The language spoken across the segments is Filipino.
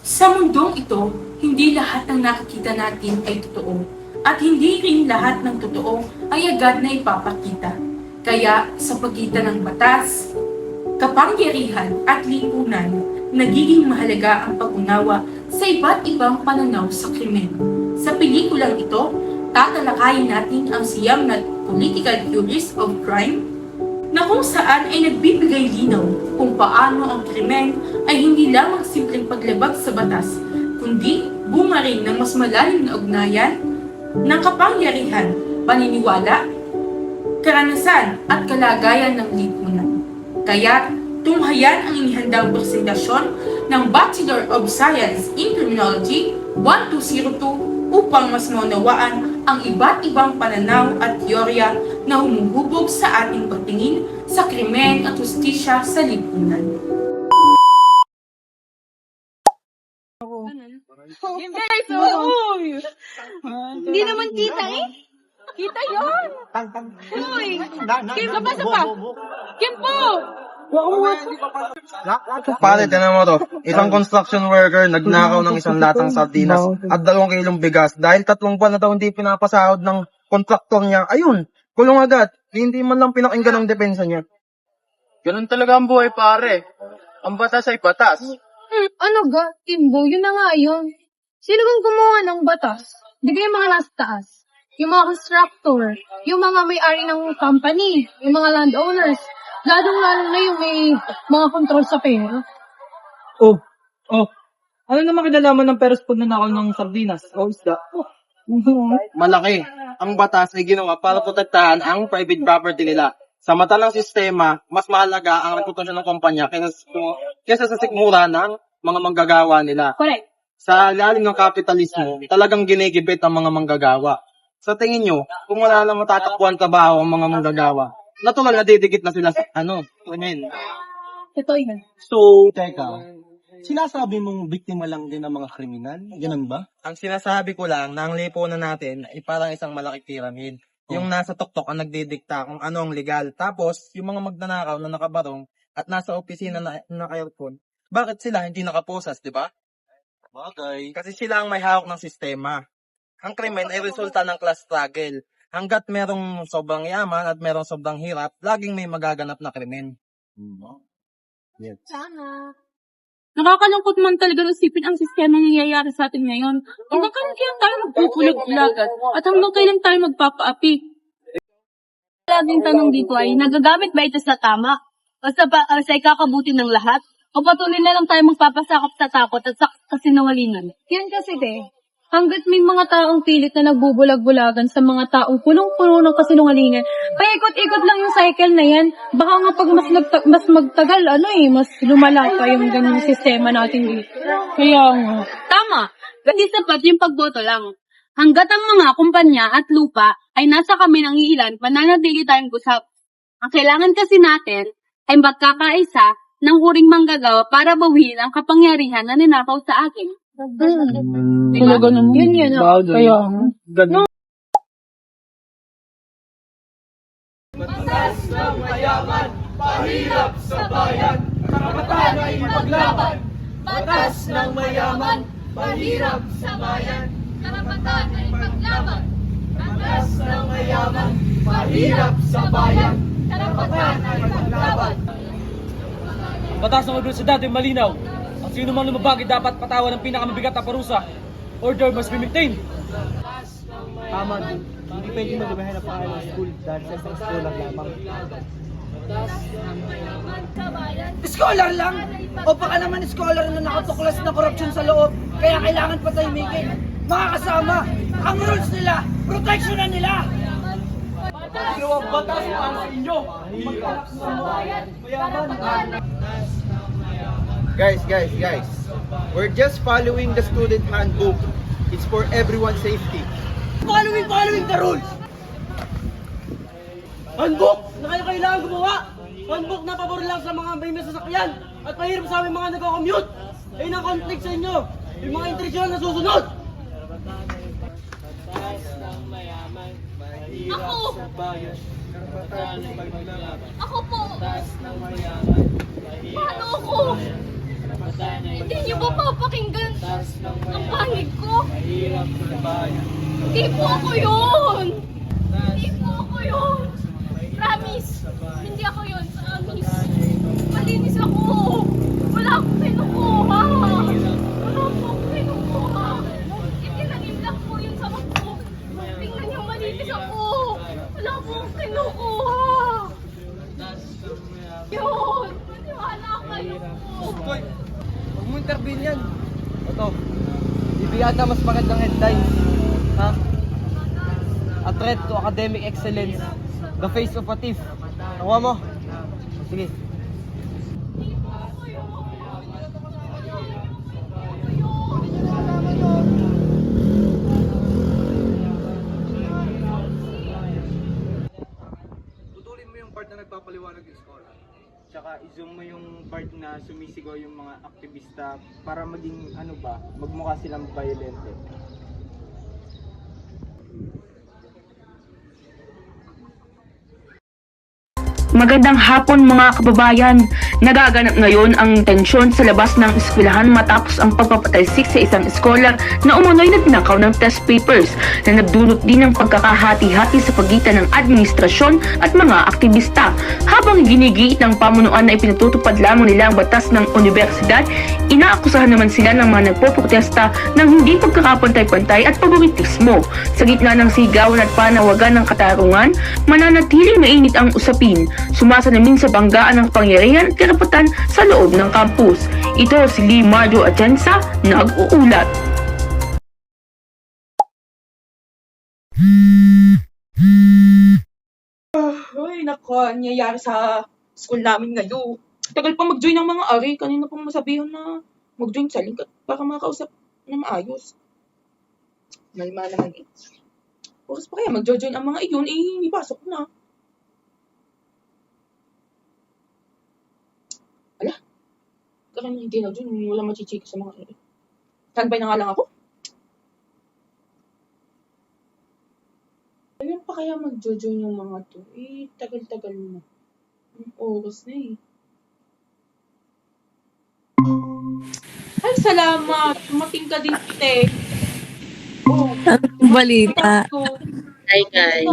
Sa mundong ito, hindi lahat ng nakikita natin ay totoo at hindi rin lahat ng totoo ay agad na ipapakita. Kaya sa pagitan ng batas, kapangyarihan at lipunan, nagiging mahalaga ang pag-unawa sa iba't ibang pananaw sa krimen. Sa pelikulang ito, tatalakayin natin ang siyam na political theories of crime na kung saan ay nagbibigay linaw kung paano ang krimen ay hindi lamang simpleng paglabag sa batas, kundi bunga rin ng mas malalim na ugnayan ng kapangyarihan, paniniwala, karanasan at kalagayan ng lipunan. Kaya, tunghayan ang inihandang presentasyon ng Bachelor of Science in Criminology 1202 upang mas maunawaan ang iba't ibang pananaw at teorya na humuhubog sa ating pagtingin sa krimen at hustisya sa lipunan. Yung guys, oh! Hindi naman kita eh. Kita yun! Uy! Kim, labas pa! Kim po! Pare, tinan mo to. Isang construction worker nagnakaw ng isang latang sardinas at 2 kilong bigas dahil 3 buwan na daw hindi pinapasahod ng kontraktor niya. Ayun, kulong agad. Hindi man lang pinakinggan ang depensa niya. Ganun talaga ang buhay, pare. Ang batas ay batas. Ano ga? Kimbo, yun na nga yun. Sino bang gumawa ng batas? Di ba yung mga nasa taas? Yung mga constructor, yung mga may-ari ng company, yung mga landowners, lalong-lalo na yung may mga control sa pera. Oh. Ano naman kinalaman ng peros pag nanakaw ng sardinas o isda? Malaki. Ang batas ay ginawa para protektahan ang private property nila. Sa mata ng sistema, mas mahalaga ang reputasyon ng kumpanya kaysa sa sikmura ng mga manggagawa nila. Correct. Sa lalim ng kapitalismo, talagang ginigibit ang mga manggagawa. Sa tingin nyo, kung wala na matatakbuhan trabaho ang mga manggagawa, natural na didikit na sila sa krimen. Ito yun. So, teka, sinasabi mong biktima lang din ng mga kriminal? Ganun ba? Ang sinasabi ko lang na ang lipunan natin ay parang isang malaking pyramid. Yung nasa tuktok ang nagdidikta kung ano ang legal. Tapos, yung mga magnanakaw na nakabarong at nasa opisina na naka-aircon, bakit sila hindi nakaposas, di ba? Bagay. Kasi sila ang may hawak ng sistema. Ang krimen ay resulta ng class struggle. Hanggat merong sobrang yaman at merong sobrang hirap, laging may magaganap na krimen. Yes. Sana. Nakakalungkot man talaga isipin ang sistema nangyayari sa atin ngayon. Hanggang kailan tayo magpupulag-ulagan at hanggang kailan tayo magpapaapi? Laging tanong dito ay, nagagamit ba ito sa tama? O sa ikakabuti ng lahat? O patuloy na lang tayo magpapasakop sa takot at sa kasinungalingan? Yan kasi hanggat may mga taong pilit na nagbubulag-bulagan sa mga taong punong-puno ng kasinungalingan, paikot-ikot lang yung cycle na yan. Baka nga pag mas magtagal, mas lumala pa yung ganyung sistema natin dito. Kaya nga. Tama! Hindi sapat yung pagboto lang. Hanggat ang mga kumpanya at lupa ay nasa kami ng iilan, mananatili tayong gusap. Ang kailangan kasi natin ay magkakaisa ng huring manggagawa para bawiin ang kapangyarihan na ninakaw sa akin. Talaga naman. Yun. Kaya, ganun. Batas ng mayaman, pahirap sa bayan, karapatan ay ipaglaban. Batas ng mayaman, pahirap sa bayan, karapatan ay ipaglaban. Batas ng mayaman, pahirap sa bayan, karapatan ay ipaglaban. Batas ng universidad ay malinaw. Ang sino mang lumabag ay dapat patawan ng pinakamabigat na parusa. Order must be maintained. Tama din. Hindi pwede mag-ibahin na pangalan ng school dahil sa isang school lang lamang. Scholar lang? O baka naman scholar na nakatuklas na korupsyon sa loob, kaya kailangan patahimikin. Mga kasama, ang rules nila, protection na nila! Dalawang batas para sa inyo. Guys. We're just following the student handbook. It's for everyone's safety. Following the rules! Handbook na kailangan gumawa! Handbook na pabor lang sa mga may sasakyan at mahirap sa aming mga nagko-commute! Ayun ang conflict sa inyo! Yung mga intensyon na susunod! Ako po! Paano ako? Hindi niyo ba papakinggan ang pangit ko? Hindi po ako yun! Hindi po ako yun! Promise! Hindi ako yun, promise! Malinis ako! Wala akong kinukuha! Wala akong kinukuha! Itinagim lang po yun sa mako! Tingnan niyo, malinis ako! Wala akong kinukuha! Yun! Maniwala kayo po! Koy, huwag mo intervene yan. Ito, bibigyan ka mas magandang headline. Ha? A threat to academic excellence. The face of a thief. Nakuha mo? Sige. Putulin mo yung part na nagpapaliwanag yung scholar. Tsaka i-zoom mo yung part na sumisigaw yung mga aktivista para maging magmukha silang violente. Magandang hapon mga kababayan. Nagaganap ngayon ang tensyon sa labas ng eskwelahan matapos ang pagpapatalsik sa isang scholar na umunoy nagnakaw ng test papers na nagdulot din ng pagkakahati-hati sa pagitan ng administrasyon at mga aktivista. Habang ginigiit ng pamunuan na ipinatutupad lamang nila ang batas ng universidad, inaakusahan naman sila ng mga nagpoprotesta ng hindi pagkakapantay-pantay at favoritismo. Sa gitna ng sigawan at panawagan ng katarungan, mananatiling mainit ang usapin. Sumasalamin sa banggaan ng pangyarihan at karapatan sa loob ng campus. Ito si Lee Marjo Atienza, nag-uulat. Ay, nako, nangyayari sa school namin ngayon. Tagal pa mag-join ng mga ari. Kanina pang masabihan na mag-join sa link para makausap na maayos. Malma naman eh. Oras pa kaya mag-join ang mga iyon, ipasok na. Ala, kaya hindi na dun, wala machichika sa mga ari. Standby na nga lang ako. Ayun pa kaya mag-join yung mga to? Tagal-tagal na. Ang oras na eh. Ay, salamat! Tumating ka din, te. Oh, Balita. Hi, guys.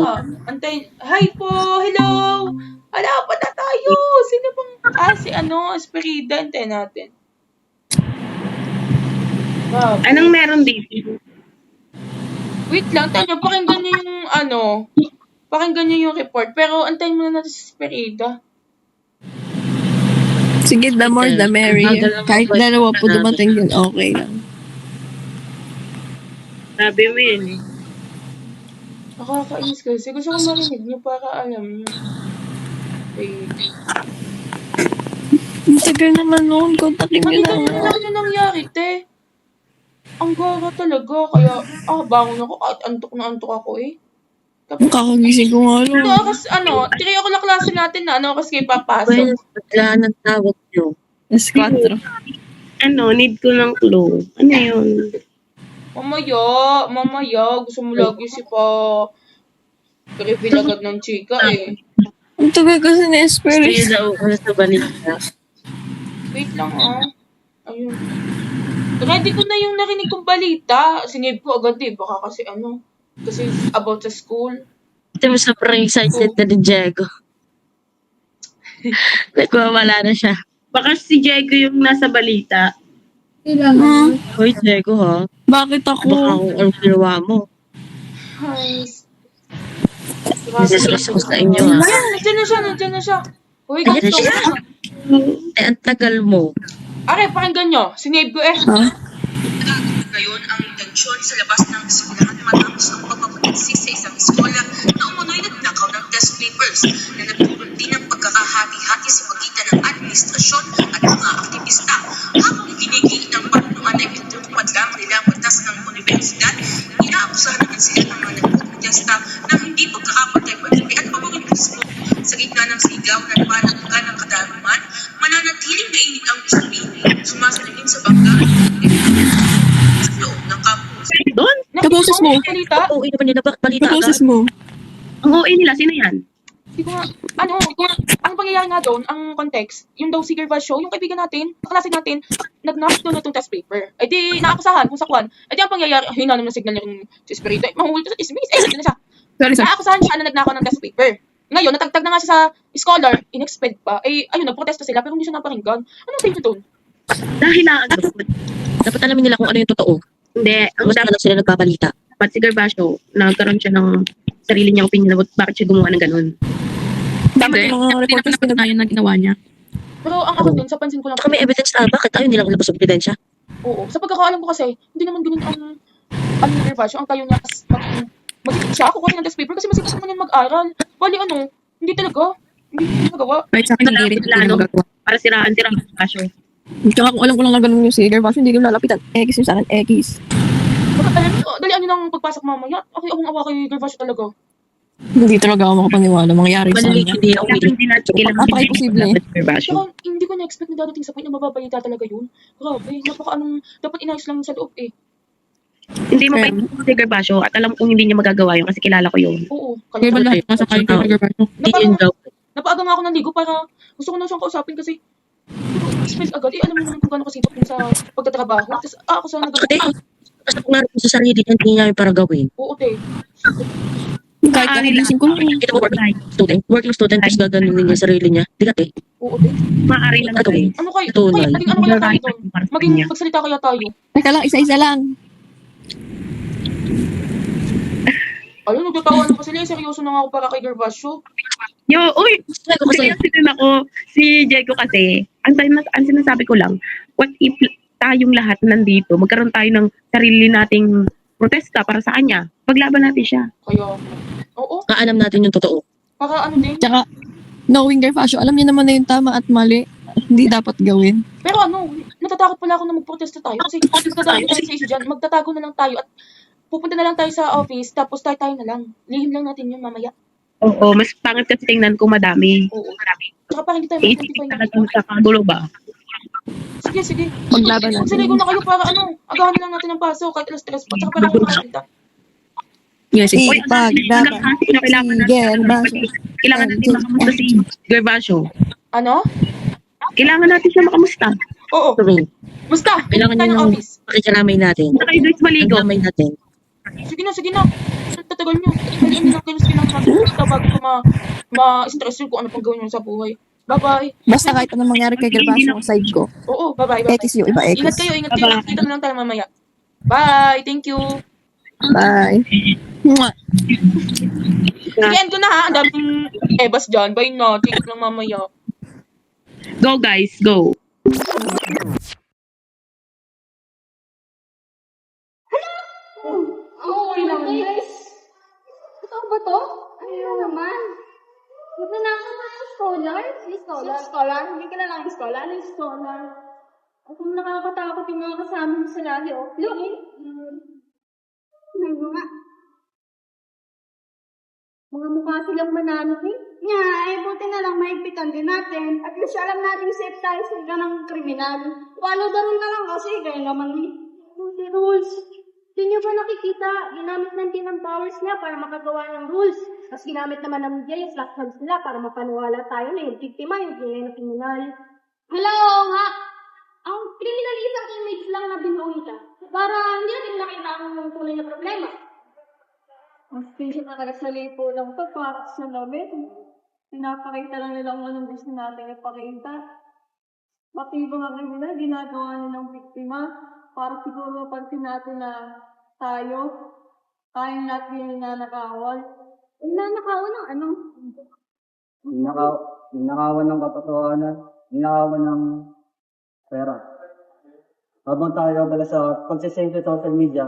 Antay. Hi po! Hello! Ala, pa na tayo! Sino bang... si Esperida. Antay natin. Wow. Anong meron dito? Wait lang, tayo. Pakinggan niyo yung pakinggan niyo yung report. Pero antayin muna natin si Esperida. Sige, the more the merrier. Kahit dalawa po dumating din, okay lang. Sabi mo yun eh. Nakakainis kasi. Gusto ko marinig niyo para alam niyo. Wait. Ang tagal naman noon, kontakin nyo Nakita na niyo nga. na lang yung nangyari, te. Ang gara talaga. Kaya, bangon ako. Kahit antok na antok ako eh. Ang kakagising ko nga Ito, lang. kasi 3 ako na klase natin na kasi kayo papasok. Bigla ng tawag nyo. Mas 4. Need ko ng clue. Ano yun? Mamaya. Gusto mo lagi si pa... reveal agad ng chika eh. Ang tagal kasi ni Esperis. Stay daw ko sa balita. Wait lang Ayun. Ready ko na yung narinig kong balita. Sinave ko agad eh. Baka kasi kasi about sa school. Ito mo sa excited na ni Diego. Nagwawala na siya. Baka si Diego yung nasa balita. Hoy, Diego ha. Bakit Baka ako? anong ginawa mo. Hi. Nasistress ko sa inyo ha. Nandiyan na siya. Uy, Ayan na ganito. siya. Ang tagal mo. Are, pakinggan nyo. Sinave ko eh. Ngayon ang tensyon sa labas ng eskwelahan matapos ang pagpapatalsik sa isang eskola na umunoy nagnakaw ng test papers na nagdulot din ng pagkakahati-hati sa pagitan ng administrasyon at mga aktivista. Habang ginigiit ng pamunuan na ipinatutupad lamang nila ang batas ng universidad, inaakusahan naman sila ng mga nagpoprotesta ng hindi pagkakapantay-pantay at favoritismo. Sa gitna ng sigawan at panawagan ng katarungan, mananatiling mainit ang usapin, sumasalamin sa banggaan sa loob ng campus. Doon? Kaboses mo. Balita? Oo, naman yun na balita. Kaboses mo. Ang OA nila, sino yan? Hindi ko nga, ang pangyayari nga doon, ang context, yung daw si Gervasio, yung kaibigan natin, kaklase natin, nag-knock doon na itong test paper. Eh di, naakusahan kung sa kwan. Eh di, ang pangyayari, hinanam na signal yung si Espirito. Mahuli to sa chismis. Eh, na siya. Naakusahan siya na nagnakaw ng test paper. Ngayon, natagtag na nga siya sa scholar, in-expelled pa. Eh, ayun, nagprotesta sila, pero hindi siya napakinggan. Anong tingin doon? Dahil na dapat alamin nila kung ano yung totoo. Hindi, ang Tapos na sila nagpapalita. dapat si Gervasio, nagkaroon siya ng sarili niyang opinion na bakit siya gumawa ng ganun. Dapat yung mga reporters pinag-ayon na ginawa niya. Pero ang ako din, sa pansin ko lang, Saka may evidence na, bakit tayo nilang labas ng ebidensya? oo, sa pagkakaalam ko kasi, hindi naman ganun ang Gervasio, ang tayo niya, magiging siya, kukuha ng test paper kasi masipag naman yan mag-aral. Bali hindi talaga, hindi nagawa. Right sa akin, hindi rin Wala, no? magagawa. Para siraan Gervasio. Tsaka kung alam ko lang na ganun yung si Gervasio, hindi ko lalapitan. X yung sa akin, X. Dalian niyo ng pagpasok mamaya. Ako awang-awa kay Gervasio talaga. Hindi talaga ako makapaniwala. Mangyayari sa Maliliit kanya. hindi ako Dapat hindi natin kailangan Napaka-imposible. si Gervasio. Saka hindi ko na-expect na dadating sa point na mababalita talaga yun. Grabe, dapat inayos lang sa loob eh. Hindi mo pa si Gervasio at alam kong hindi niya magagawa yun kasi kilala ko yun. Oo, Kaya ba lahat nasa kayo kay Gervasio? Hindi yun daw. Napaaga nga ako ng ligo para gusto ko na siyang kausapin kasi spell agad. Alam mo naman kung gano'n kasipag yun sa pagtatrabaho. Tapos ako sa Kasi, basta kung nga sa sarili niya, hindi niya para gawin. Oo, te. Kahit kanilising ko lang. Kita mo, working student, tapos gaganunin niya sarili niya. Di ka, te. Oo, te. Maaari lang Ito, gawin. Ano kayo? Tunay. Maging ano kaya tayo doon? Maging magsalita kaya tayo? Teka lang, isa-isa lang. Ayun, nagtatawa na pa sila. Seryoso na nga ako para kay Gervasio. Uy, Sabi ko kasi, kasi din ako, si Diego kasi, ang sinasabi ko lang, what if tayong lahat nandito, magkaroon tayo ng sarili nating protesta para sa kanya. Paglaban natin siya. Kaya, oo. kaalam natin yung totoo. Para ano din. Tsaka, knowing Gervasio, alam niya naman na yung tama at mali. Hindi dapat gawin. Pero natatakot pala ako na magprotesta tayo. Kasi dadami tayo sa issue dyan. Magtatago na lang tayo at pupunta na lang tayo sa office. Tapos tayo na lang. Lihim lang natin yun mamaya. Oo, mas pangit kasi tingnan ko madami. Oo. Tsaka parang hindi tayo Isip mag-identify na. talagang kakagulo ba? Sige. Maglaban natin. Magsaligo na kayo para agahan na lang natin ang paso kahit alas 3 pa. Tsaka para ako makakita. Yes, Uy, ipaglaban. kailangan Si Gervasio. Kailangan natin makamusta si Gervasio. Ano? Kailangan natin siya makamusta. Oo. Sabi, Basta, kailangan tayo niya ng ng office. pakikiramay natin. Punta kayo doon sa maligo. Ang natin. Sige na. Tatagal nyo. Hindi na kayo basta bago ko ma-stress yun kung ano pang gawin nyo sa buhay. Bye-bye. Basta kahit anong mangyari kay Gervasio ang side ko. Oo, bye-bye. X yung iba, X. Ingat kayo. Bye-bye. Kita na lang tayo mamaya. Bye. Thank you. Bye. Mwah. I-end ko na ha. Ang daming ebas dyan. Bye na. Tingin lang mamaya. Go guys, go. Okay naman, guys. Ito ba to? Ano naman? Nagnanakaw na yung scholar? Scholar? Hindi ka na lang scholar? Ano yung scholar? Ako nakakatakot yung mga kasama mo sa lali, oh. Look! Ano nga? Mga mukha silang mananot, eh. Nga, buti na lang maigpitan din natin. At least alam natin safe tayo sa ng kriminal. Follow the rule na lang kasi, kaya naman, eh. The rules. Hindi nyo ba nakikita, ginamit ng team ng powers niya para makagawa ng rules. Tapos ginamit naman ng media yung slash hands nila para mapaniwala tayo na yung biktima, yung pinay na kriminal. Hello nga! Ang criminal isang image lang na binuo nila para hindi natin nakita ang tunay na problema. Ang station na nagsalip po lang ito para sa namin. Pinapakita lang nila kung anong gusto natin ipakita. Motibo nga nila, ginagawa nilang biktima para siguro mapansin natin na tayo, kaya natin yung nanakawal. Nanakawan ng ano? Ninakawan ng katotohanan, ninakawan ng pera. Habang tayo bala sa pagsisend sa social media,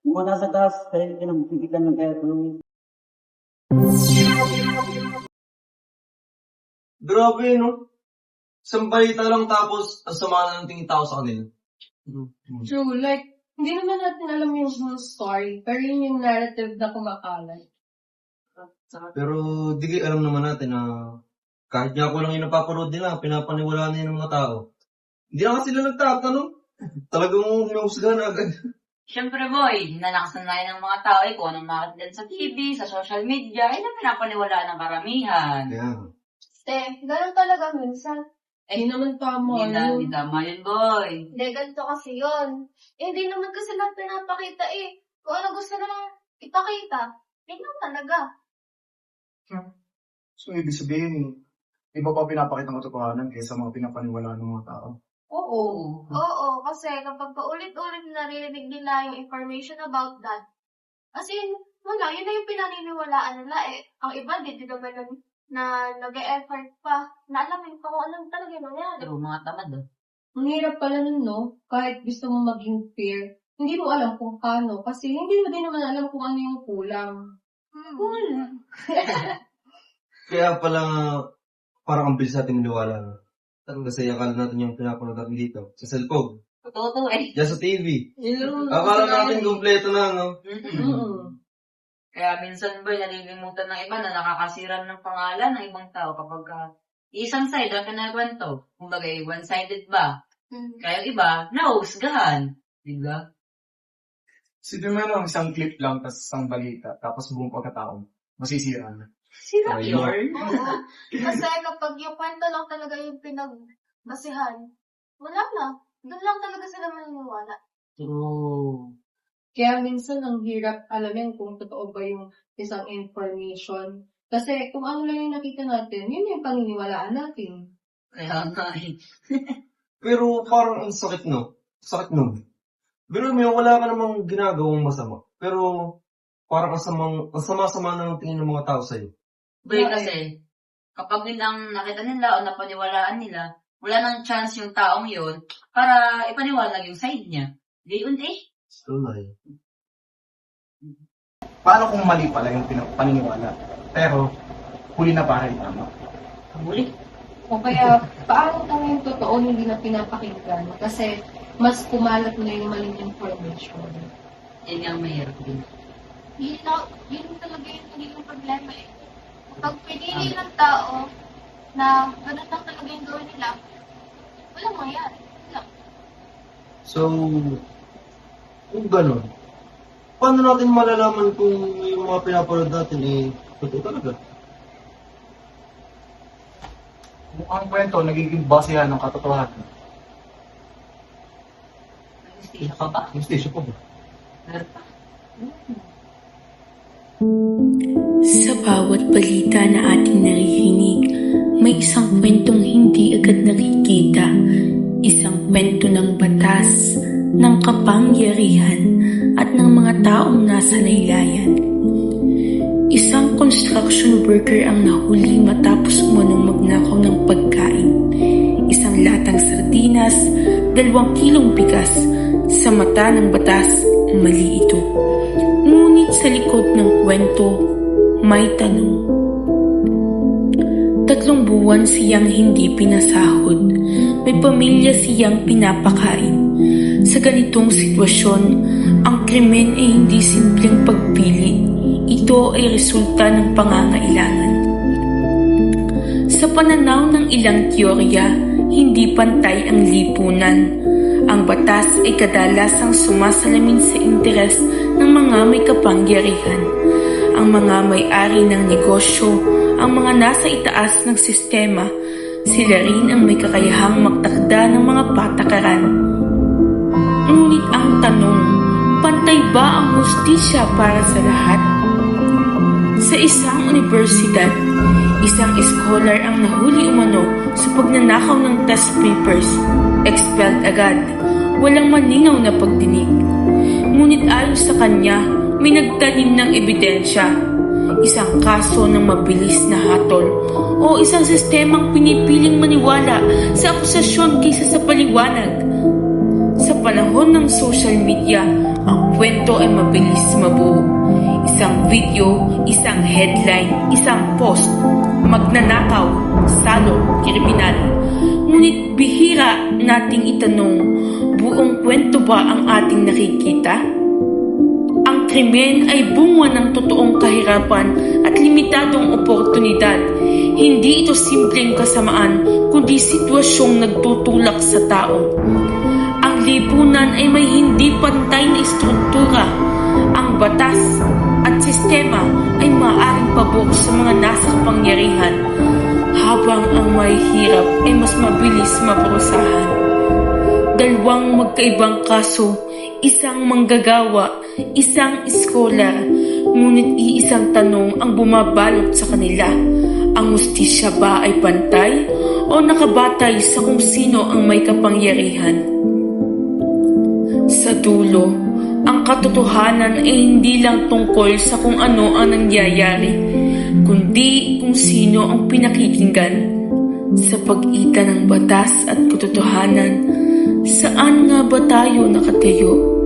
kung nasa taas, tayo pinagbibigan ng pera. Grabe, no? Isang balita lang tapos ang sama na ng tingin tao sa kanila. True, like, hindi naman natin alam yung whole story, pero yun yung narrative na kumakalat. Pero di kayo alam naman natin na kahit nga ako lang yung napapanood nila, pinapaniwalaan nila ng mga tao. Hindi na kasi sila nagtatanong. Talagang hinahusgahan na agad. Siyempre boy, nanakasanayan ng mga tao kung anong makakita sa TV, sa social media, ay na pinapaniwalaan ng karamihan. Te, ganun talaga minsan. Hindi naman tama yun. Hindi tama yun, boy. Hindi, ganito kasi yun. Hindi naman kasi lahat pinapakita eh. Kung ano gusto nalang ipakita, yun lang talaga. So, ibig sabihin, iba pa pinapakita ng katotohanan kaysa mga pinapaniwalaan ng mga tao. Oo. Oo, kasi kapag paulit-ulit naririnig nila yung information about that, kasi wala, yun na yung pinaniniwalaan nila eh. Ang iba, di naman na nag-e-effort pa, na alam yung kung anong talaga yung nangyari. Pero mga tamad Ang hirap pala nun, no? Kahit gusto mo maging fair, hindi mo alam kung paano. Kasi hindi mo din naman alam kung ano yung kulang. Kaya pala, parang ang bilis natin niliwala. No? Kasi akala natin yung pinapanood natin dito, sa cellphone, Totoo eh. dyan sa TV. Akala natin kompleto na, no? Kaya minsan ba nalilimutan ng iba na nakakasira ng pangalan ng ibang tao kapag isang side ang kinakwento. Kumbaga, one-sided ba? Kaya yung iba, nahusgahan. Diba? Sige mo isang clip lang, tapos isang balita, tapos buong pagkataon, masisira na. Sira yun. Oo. Kasi kapag yung kwento lang talaga yung pinagbasihan, wala na. Doon lang talaga sila maniniwala. True. Kaya minsan ang hirap alamin kung totoo ba yung isang information. Kasi kung ano lang yung nakita natin, yun yung paniniwalaan natin. Kaya nga eh. Pero parang ang sakit, no? Sakit nun. Pero may wala ka namang ginagawang masama. Pero parang ang sama-sama ng tingin ng mga tao sa'yo. Boy, kasi kapag yun ang nakita nila o napaniwalaan nila, wala nang chance yung taong yun para ipaniwalag yung side niya. Gayon eh. Tulay. Paano kung mali pala yung paniniwala? Pero, huli na para tama. Huli. O kaya, paano kung yung totoo hindi na pinapakinggan? Kasi mas kumalat na yung maling information. Yan ang mahirap din. Yun talaga yung nagiging problema eh. Kapag pinili ng tao na ganun lang talaga yung gawin nila, walang mangyari. Wala. So, kung gano'n, paano natin malalaman kung yung mga pinapanood natin totoo talaga? Mukhang kwento, nagiging basehan ng katotohanan. Gusto ka ba? Gusto pa ba? Meron pa. Sa bawat balita na ating naririnig, may isang kwentong hindi agad nakikita. Isang kwento ng batas, ng kapangyarihan, at ng mga taong nasa laylayan. Isang construction worker ang nahuli matapos umanong magnakaw ng pagkain. Isang latang sardinas, 2 kilong bigas. Sa mata ng batas, mali ito. Ngunit sa likod ng kwento, may tanong. 3 buwan siyang hindi pinasahod. May pamilya siyang pinapakain. Sa ganitong sitwasyon, ang krimen ay hindi simpleng pagpili. Ito ay resulta ng pangangailangan. Sa pananaw ng ilang teorya, hindi pantay ang lipunan. Ang batas ay kadalasang sumasalamin sa interes ng mga may kapangyarihan. Ang mga may-ari ng negosyo, ang mga nasa itaas ng sistema, sila rin ang may kakayahang magtakda ng mga patakaran. Ngunit ang tanong, pantay ba ang hustisya para sa lahat? Sa isang universidad, isang scholar ang nahuli umano sa pagnanakaw ng test papers. Expelled agad, walang malinaw na pagdinig. Ngunit ayon sa kanya, may nagtanim ng ebidensya. Isang kaso ng mabilis na hatol o isang sistemang pinipiling maniwala sa akusasyon kaysa sa paliwanag. Sa panahon ng social media, ang kwento ay mabilis mabuo. Isang video, isang headline, isang post, magnanakaw, salot, kriminal. Ngunit bihira nating itanong, buong kwento ba ang ating nakikita? Ang krimen ay bunga ng totoong kahirapan at limitadong oportunidad. Hindi ito simpleng kasamaan, kundi sitwasyong nagtutulak sa tao. Ang lipunan ay may hindi pantay na istruktura. Ang batas at sistema ay maaaring pabor sa mga nasa kapangyarihan, habang ang mahihirap ay mas mabilis maparusahan. Dalawang magkaibang kaso, isang manggagawa, isang iskolar, ngunit iisang tanong ang bumabalot sa kanila. Ang hustisya ba ay pantay o nakabatay sa kung sino ang may kapangyarihan? Sa dulo, ang katotohanan ay hindi lang tungkol sa kung ano ang nangyayari, kundi kung sino ang pinakikinggan. Sa pagitan ng batas at katotohanan, saan nga ba tayo nakatayo?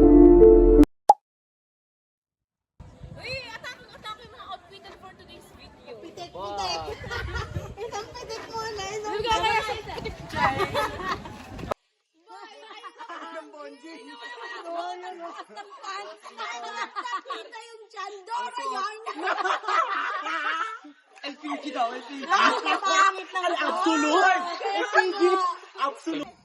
LPG daw, LPG. Absolute! LPG! Absolute!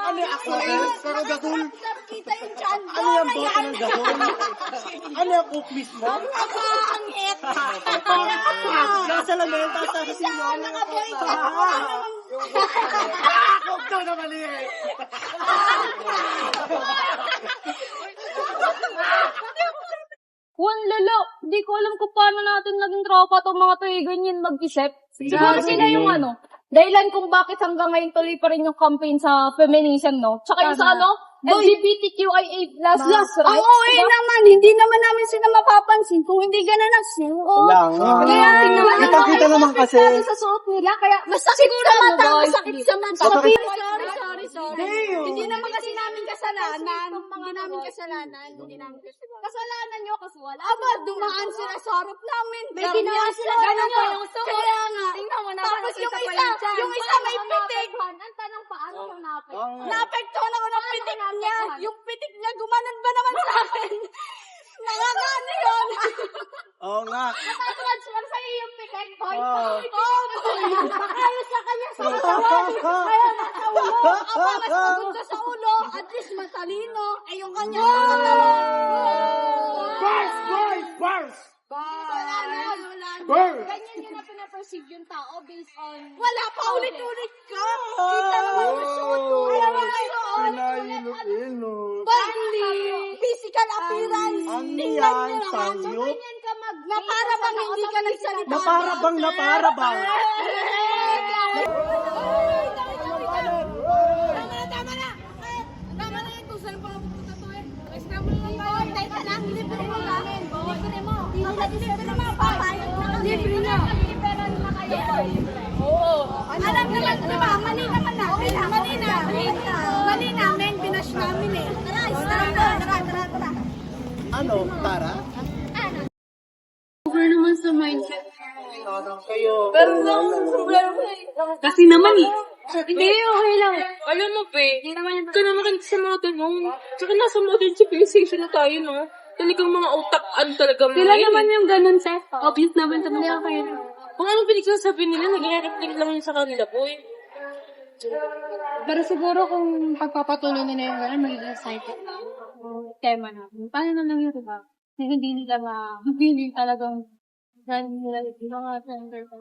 Ano yung ako? Pero gasol? Ano yung boto ng gasol? Ano yung cook mismo? Napangit! Nasa lamin, tapos sa sino? Cook daw na mali eh! Juan, lalo, di ko alam kung paano natin naging tropa tong mga to ganyan mag-isip. Siguro sila yung dahilan kung bakit hanggang ngayon tuloy pa rin yung campaign sa feminism, no? Tsaka yung sa LGBTQIA+, right? Oo, naman. Hindi naman namin sila mapapansin kung hindi ganun ang suot. Kaya kita naman kasi. Sa suot nila, kaya masakit sa mata, masakit sa mata. Sorry. Hindi naman kasi namin kasalanan. Hindi namin kasalanan. Kasalanan nyo kasi wala. Aba, dumaan sila sa harap namin. May ginawa sila. Kaya nga. Tapos yung isa may pitik. Ang tanong paano yung naapektuhan? Naapektuhan ako ng pitik niya. Yung pitik niya, gumanan ba naman sa akin? Nakakaano yun? Oo nga. Nakatransfer sa'yo yung pitik, boy. Oo, boy. Ayos sa kanya sa ulo. Kaya nasa ulo. Aba, mas pagod ka sa ulo. At least matalino. Eh, yung kanya sa katawan. Bars! Boys! Bars! Wala na. Bars! Ganyan yun na pinaperceive yung tao based on... Wala pa, ulit-ulit ka. Kita naman yung suot mo. Kaya wala yun. Pinahilo-ilo. Bali. Physical appearance. Ano Tingnan yan? mo naman. Sanyo? Ganyan ka na para bang hindi ka nagsalita. Na para bang. Tama na. Tama na yan kung saan pa pupunta to eh. Extra mo lang tayo. Teka lang, libre mo namin. Libre mo. Libre mo. Papayag na kami. Libre na. Liberan na kayo. Oo. Alam naman, di ba? Mali naman namin. Mali namin. Binash namin eh. Tara. Ano? Tara? Over naman sa mindset. Kayo. Pero kasi naman hindi, okay lang. Alam mo, Pe, ito naman sa mga tanong. Tsaka nasa modern civilization na tayo, no? Talagang mga utak-an talaga mga Sila yun, naman eh. yung ganun, Seth. Obvious naman sa mga kayo. Kung anong pinagsasabi nila, nag-i-reflect lang yun sa kanila, boy. Pero siguro kung pagpapatuloy nila yung ganun, magiging excited tema na. Paano na lang yun, diba? Hindi nila hindi talagang nila yung mga gender pa.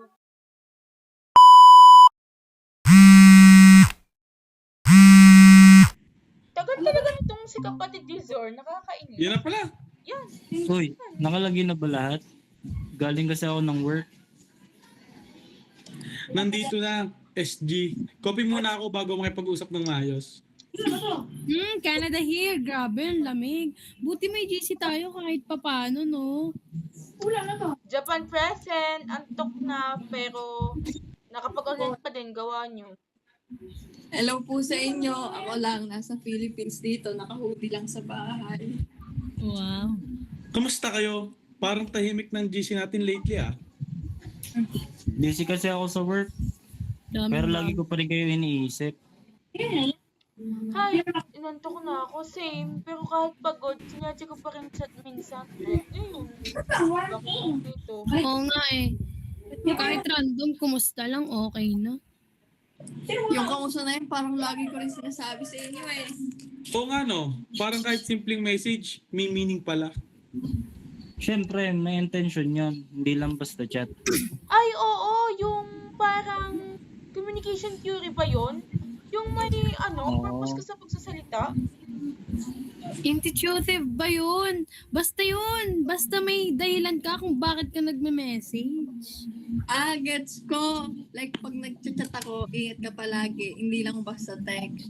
Tagal talaga nitong si Kapatid Dizor, nakakainis. Yan na pala. Yan. Hoy, nakalagay na ba lahat? Galing kasi ako ng work. Nandito na, SG. Copy muna ako bago makipag-usap ng maayos. Canada here. Grabe, ang lamig. Buti may GC tayo kahit papano, no? Japan present, antok na, pero nakapag-ulit pa din, gawa nyo. Hello po sa inyo. Ako lang, nasa Philippines dito. Naka-hoodie lang sa bahay. Wow. Kamusta kayo? Parang tahimik ng GC natin lately ah. Busy kasi ako sa work. Pero lagi ko pa rin kayo iniisip. Hi, inantok na ako, same. Pero kahit pagod, sinadya ko pa rin chat minsan. Ayun. Dito. Oo nga eh. Kahit random, kumusta lang, okay na. Yung kamusta na yun, parang lagi ko rin sinasabi sa inyo eh. Oo nga no, parang kahit simpleng message, may meaning pala. Siyempre, may intention yun. Hindi lang basta chat. Ay, oo, yung parang communication theory ba yon? Yung may purpose ka sa pagsasalita? Intuitive ba yun? Basta yun. Basta may dahilan ka kung bakit ka nagme-message. Gets ko. Like, pag nag-chat ako, ingat ka palagi. Hindi lang basta text.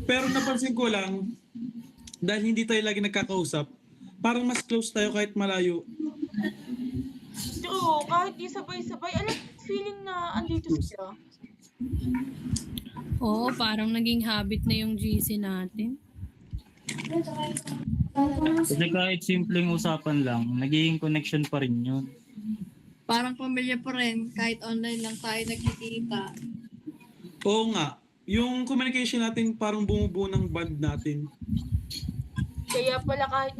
Pero napansin ko lang, dahil hindi tayo lagi nagkakausap, parang mas close tayo kahit malayo. True, kahit di sabay-sabay, alam, feeling na andito sila. Oo, parang naging habit na yung GC natin. Kasi kahit simpleng usapan lang, nagiging connection pa rin yun. Parang pamilya pa rin, kahit online lang tayo nagkikita. Oo nga, yung communication natin parang bumubuo ng bond natin. Kaya pala kahit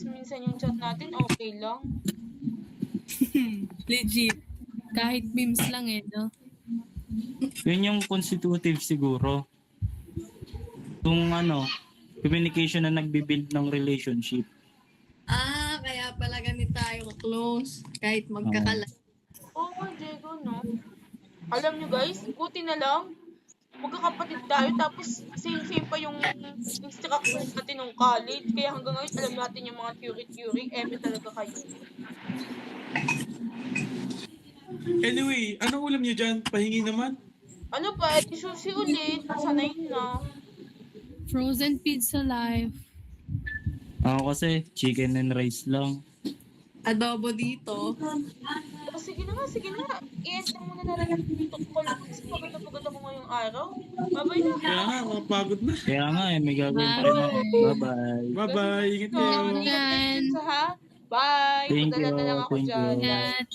minsan yung chat natin, okay lang. Legit. Kahit memes lang eh, no? Yun yung constitutive siguro. Kung communication na nagbibuild ng relationship. Kaya pala ganit tayo close, kahit magkakala. Oo, Diego, no? Alam nyo guys, buti na lang, magkakapatid tayo, tapos same pa yung instruction natin ng college, kaya hanggang ngayon alam natin yung mga theory, talaga kayo. Anyway, anong ulam niyo dyan? Pahingi naman. Ano pa, sushi ulit, sanay na. Frozen pizza life. Ako kasi, chicken and rice lang. Adobo dito. Sige na. I-enter muna na lang dito ko lang kasi pagod na pagod ako ngayong araw. Bye-bye na. Kaya nga, mapagod na. Kaya nga may gagawin pa rin ako. Bye-bye. Bye-bye. Ingat kayo. Ha? Bye! Thank Padala na lang you. ako Thank dyan. you. At